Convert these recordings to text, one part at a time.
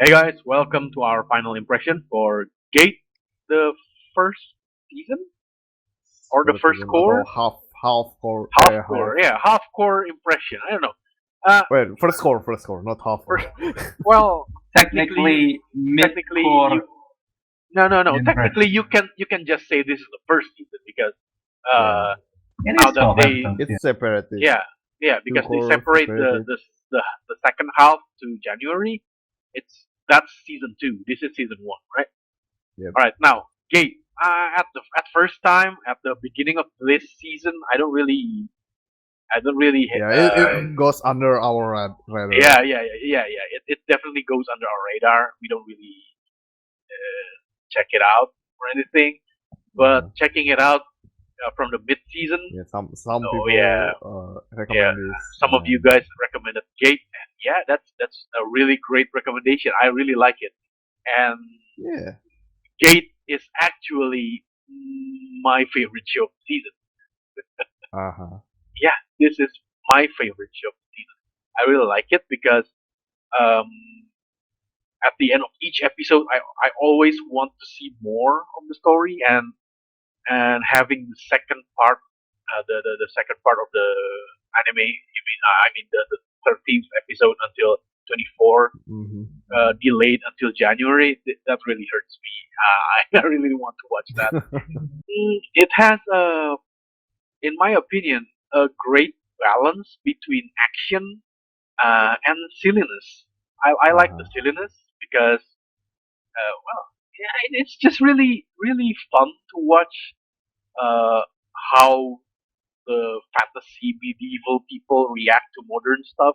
Hey guys, welcome to our final impression for Gate, the first season or the First first season atau core, half core half half. core, yeah, half core impression. I don't know. Wait, first core, not half core. First, well, Technically, technically, mid-core you, no. Technically, impression. you can just say this is the first season because Yeah. It now is that 12 they, episodes. It's separated. yeah, Two because they cores separate separated. the second half to January. That's season two. This is season one, right? Yep. All right, now Gate. At first time at the beginning of this season, I don't really. Yeah, it goes under our radar. Yeah. It definitely goes under our radar. We don't really check it out or anything. But checking it out from the mid season, Yeah, some oh people yeah, recommend this. some of you guys recommended Gate, and yeah, that's a really great recommendation. I really like it, and Yeah. Gate is actually my favorite show of the season. Yeah, this is my favorite show of the season. I really like it because um, at the end of each episode, I always want to see more of the story, and having the second part, the second part of the anime. I mean the 13th episode until 24, Mm-hmm. delayed until January. That really hurts me. I really want to watch that. It has in my opinion, a great balance between action and silliness. I like the silliness because, well, yeah, it's just really fun to watch uh, how the fantasy medieval people react to modern stuff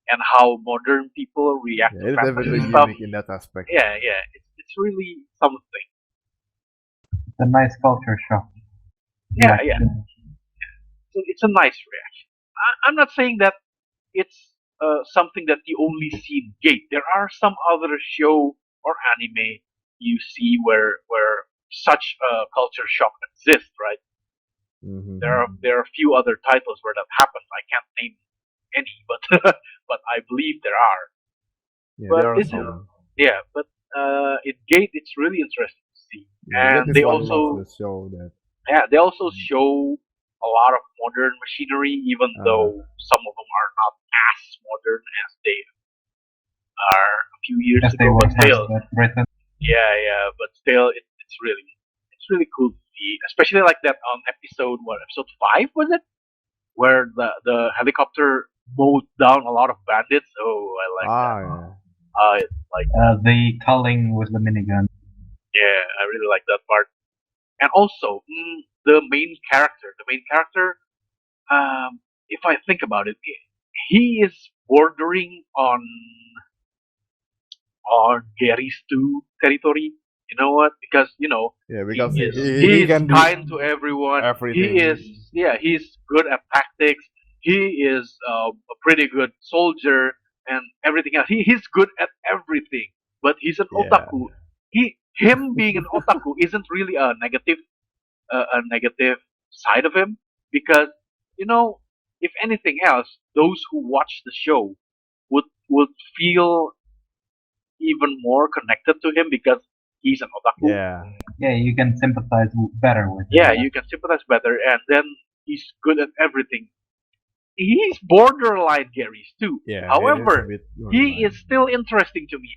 and how modern people react Yeah, to it's definitely fantasy stuff. unique in that aspect. Yeah, it's really something. It's a nice culture shock. Yeah. It's a nice reaction. I'm not saying that it's something that you only see in Gate. There are some other show or anime you see where such a culture shock exists, right? Mm-hmm. There are a few other titles where that happens. I can't name any, but but I believe there are. Yeah, But there are this is some. yeah, but in Gate it's really interesting to see, Yeah, that and is one of the show that. they also show a lot of modern machinery, even though some of them are not as modern as they are a few years Because they ago. were But still, first written. but still, it's really cool to see, especially like that on episode 5 was it, where the helicopter mowed down a lot of bandits. Oh, I like that. Yeah. I like The culling with the minigun. yeah, I really like that part. And also the main character. The main character, if I think about it, he is bordering on Gary's 2 territory. You know what? Because Yeah, because he he is can do kind to everyone. everything. He's good at tactics. He is a pretty good soldier and everything else. He's good at everything, but he's an Yeah. otaku. Him being an otaku isn't really a negative side of him because you know if anything else, those who watch the show would feel even more connected to him because he's an otaku. Yeah. Yeah, you can sympathize better with Yeah, him. you can sympathize better, and then he's good at everything. He's borderline Gary's too. Yeah. However, he is still interesting to me.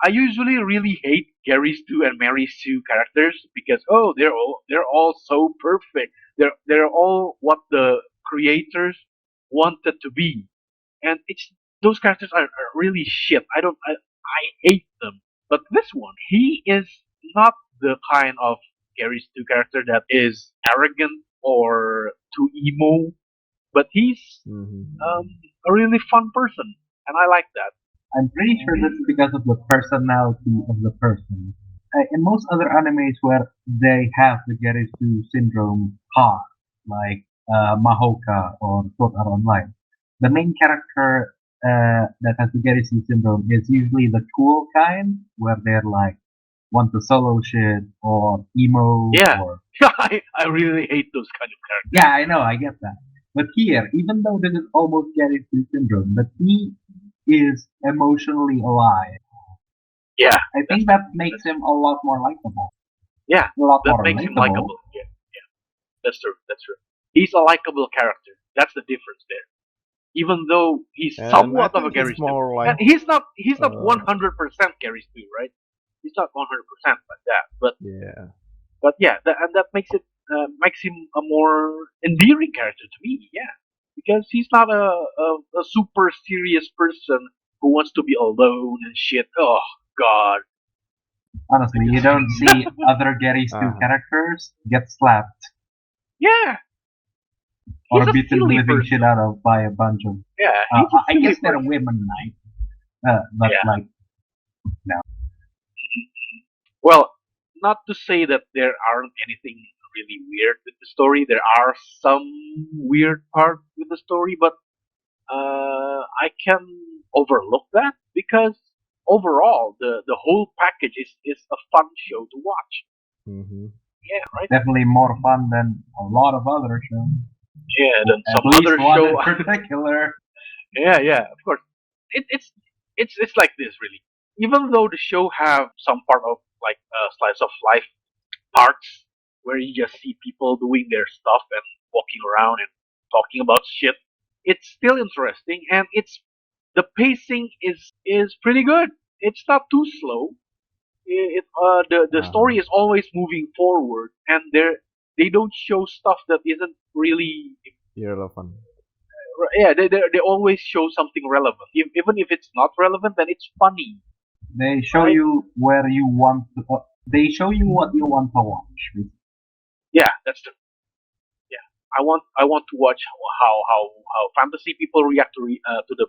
I usually really hate Gary's 2 and Mary's 2 characters because they're all so perfect. They're all what the creators wanted to be, and it's those characters are really shit. I hate them. But this one, he is not the kind of Gary's 2 character that is arrogant or too emo, but he's a really fun person, and I like that. I'm pretty sure that's because of the personality of the person. In most other animes where they have the Gerisu syndrome hard, like Mahoka or Sword Art Online, the main character that has the Gerisu syndrome is usually the cool kind, where they're like want to solo shit or emo. Yeah. Or I really hate those kind of characters. yeah, I know, I get that. But here, even though this is almost Gerisu syndrome, but he is emotionally alive. Yeah, I think that makes him a lot more likable. yeah, A lot that more makes him relatable. likable. Yeah, yeah, that's true. That's true. He's a likable character. That's the difference there. Even though he's And I somewhat of a think Gary he's Stu, more and like he's not uh 100% Gary Stu, right? He's not 100% like that. yeah. But yeah, and that makes him a more endearing character to me. Yeah, because he's not a super serious person who wants to be alone and shit. Oh God. Honestly, you don't see other Gary Stu Uh-huh. characters get slapped Yeah, he's or a beaten the silly living person. shit out of by a bunch of. Yeah, he's a I silly guess they're person. women, right? But Yeah. like, no. Well, not to say that there aren't anything really weird with the story. There are some weird parts with the story, but I can overlook that because overall the whole package is a fun show to watch. Mm-hmm. Yeah, right. Definitely more fun than a lot of other shows. Yeah, then At some least other one show. in particular. Yeah, yeah, of course. It's like this really. Even though the show have some part of like slice of life parts where you just see people doing their stuff and walking around and talking about shit, it's still interesting and it's the pacing is pretty good. It's not too slow. The Uh-huh. story is always moving forward and they don't show stuff that isn't really Irrelevant. yeah they always show something relevant. Even if it's not relevant, then it's funny, They show right? you where you want to. They show you what you want to watch. Yeah, that's true. Yeah, I want to watch how fantasy people react to the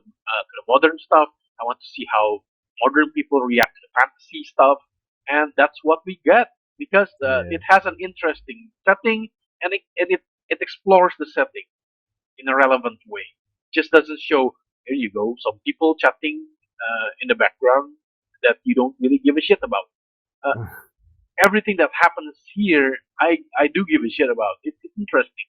modern stuff. I want to see how modern people react to the fantasy stuff, and that's what we get because Yeah. it has an interesting setting and it explores the setting in a relevant way. Just doesn't show here you go some people chatting in the background that you don't really give a shit about. Uh, Everything that happens here, I do give a shit about. It's interesting.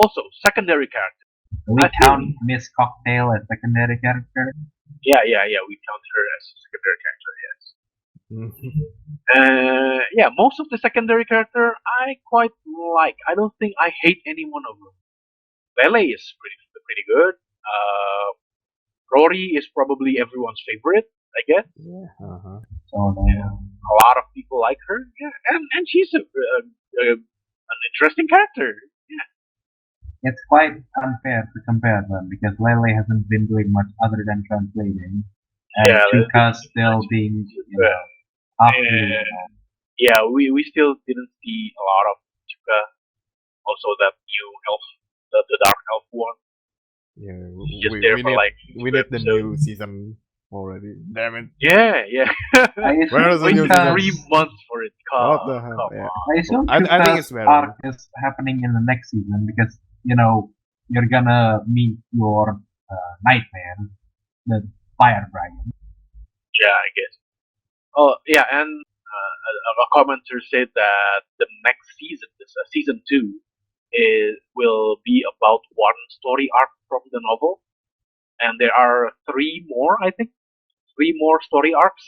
Also, secondary character. We I count think, Miss Cocktail as secondary character. yeah, we count her as a secondary character. Yes. Mhm. Yeah, most of the secondary character I quite like. I don't think I hate any one of them. Lele is pretty good. Rory is probably everyone's favorite, I guess. Yeah. Uh-huh. So Yeah, a lot of people like her. Yeah, and she's an interesting character. Yeah, it's quite unfair to compare them because Lele hasn't been doing much other than translating, and yeah. Chuka's still being, half Uh, believable. yeah, we still didn't see a lot of Chuka. Also, that new elf, the dark elf one. Yeah. He's just We there we for need like we two need the new episodes. season already. Damn it. Yeah, yeah. I Where assume is the new Waited season? 3 months for it. What the hell? Come Yeah. on. I assume I think Chuka's it's very. arc is happening in the next season because you're gonna meet your nightmare, the fire dragon. Yeah, I guess. Oh, yeah, and a commenter said that the next season, this season two, will be about one story arc from the novel, and there are three more, I think, three more story arcs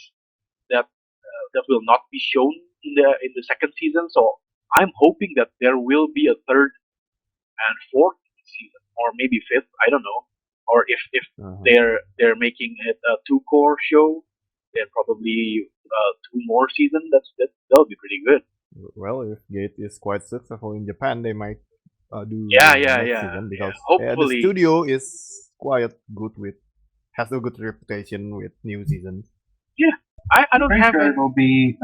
that will not be shown in the second season. So I'm hoping that there will be a third and fourth season, or maybe fifth. I don't know. Or if Uh-huh. they're making it a two core show, then probably two more seasons. That'll be pretty good. Well, if Gate is quite successful in Japan, they might do Yeah, the yeah, next yeah, season yeah. because the Hopefully, studio is quite good with has a good reputation with new seasons. yeah. I I'm don't pretty have sure any. it'll be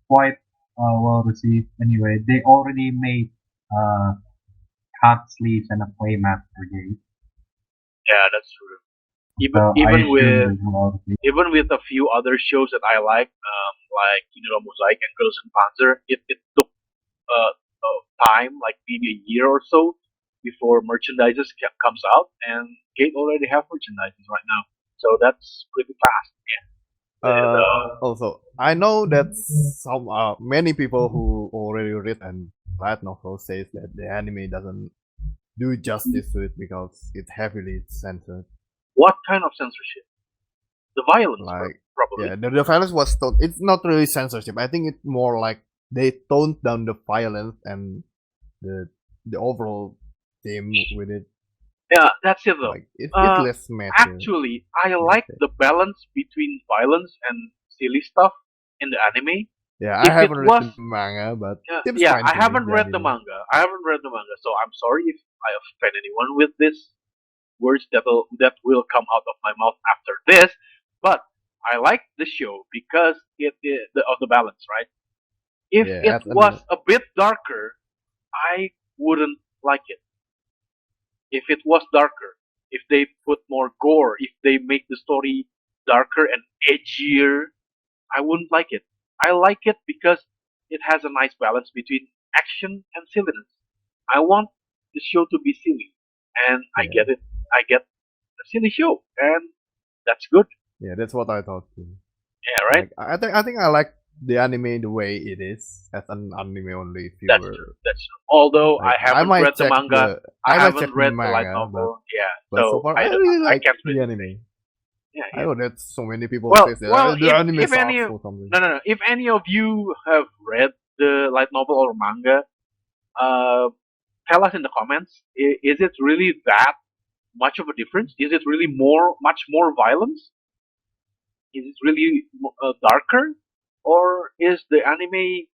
quite well received. Anyway, they already made uh, cut sleeves and a playmat for Gate, Yeah, that's true. Even so I even assume with they will already. even with a few other shows that I like Kinuro Mosaic and Girls in Panzer, it took time, like maybe a year or so, before merchandises comes out, and Gate already have merchandises right now, so that's pretty fast. Uh, The, Also, I know that some many people who already read and light novel says that the anime doesn't do justice to it because it's heavily censored. what kind of censorship? the violence, Like, probably. yeah, the violence was it's not really censorship. I think it's more like they toned down the violence and the the overall theme with it. Yeah, that's it though. Like it's Uh, less mature. Actually, I Let's like say. the balance between violence and silly stuff in the anime. Yeah, I If it haven't read was, the manga, but seems yeah, fine I to me. haven't The read the anime. manga. I haven't read the manga, so I'm sorry if I offend anyone with this words that will come out of my mouth after this. But I like the show because of the balance, right? If Yeah, it as was an a bit darker, I wouldn't like it. If it was darker, if they put more gore, if they make the story darker and edgier, I wouldn't like it. I like it because it has a nice balance between action and silliness. I want the show to be silly, and I yeah, get it. I get a silly show, and that's good. yeah, that's what I thought too. Yeah, right. Like I think I like the anime the way it is as an anime only That's true. viewer. That's true. Although I Like haven't read the manga, I I might check haven't the read the light manga, novel. Yeah, but so so far I really I like can't the really say. anime. Yeah, I yeah. know that so many people say that Well, the anime if any sucks of or something. no, if any of you have read the light novel or manga, uh, tell us in the comments. Is it really that much of a difference? Is it really much more violence? Is it really darker, or is the anime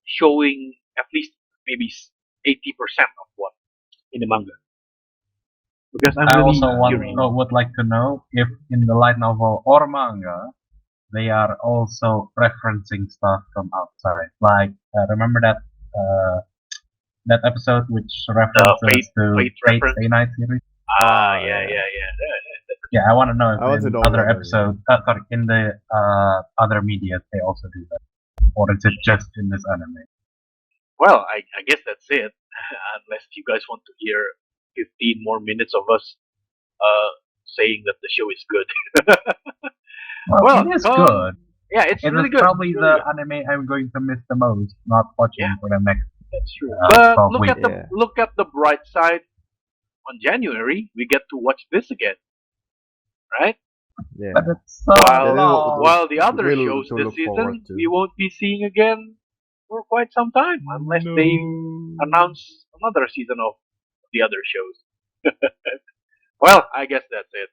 showing at least maybe 80% of what in the manga? Because I'm I really also curious. would like to know if in the light novel or manga they are also referencing stuff from outside. Like remember that episode which The references to fate Fate reference. Stay Night series? Ah, Oh yeah, yeah, yeah, yeah. Yeah, I want to know if I want to in know other about that. episodes, sorry, in the other media they also do that, or is it just in this anime? Well, I guess that's it. Unless you guys want to hear 15 more minutes of us uh, saying that the show is good. Well, Well, it is good. yeah, it's It is really good. probably It's really the good. anime I'm going to miss the most, not Yeah, watching for the next that's true. But 12 weeks. Yeah, look at the bright side. On January, we get to watch this again, right? But yeah. it's so That is long. While the other real shows to this look forward season we to. won't be seeing again for quite some time, unless they No. announce another season of the other shows. Well, I guess that's it.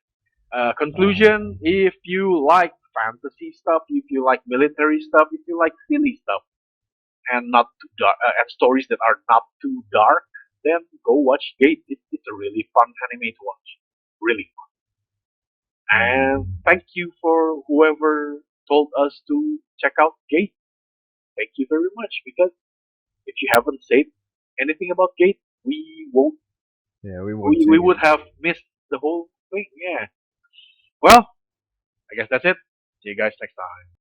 Conclusion: Uh, if you like fantasy stuff, if you like military stuff, if you like silly stuff, and not too dark, and stories that are not too dark, then go watch Gate. It's a really fun anime to watch. Really fun. And mm, thank you for whoever told us to check out Gate. Thank you very much, because if you haven't said anything about Gate, yeah, we won't we check it. would have missed the whole thing. Yeah. Well, I guess that's it. See you guys next time.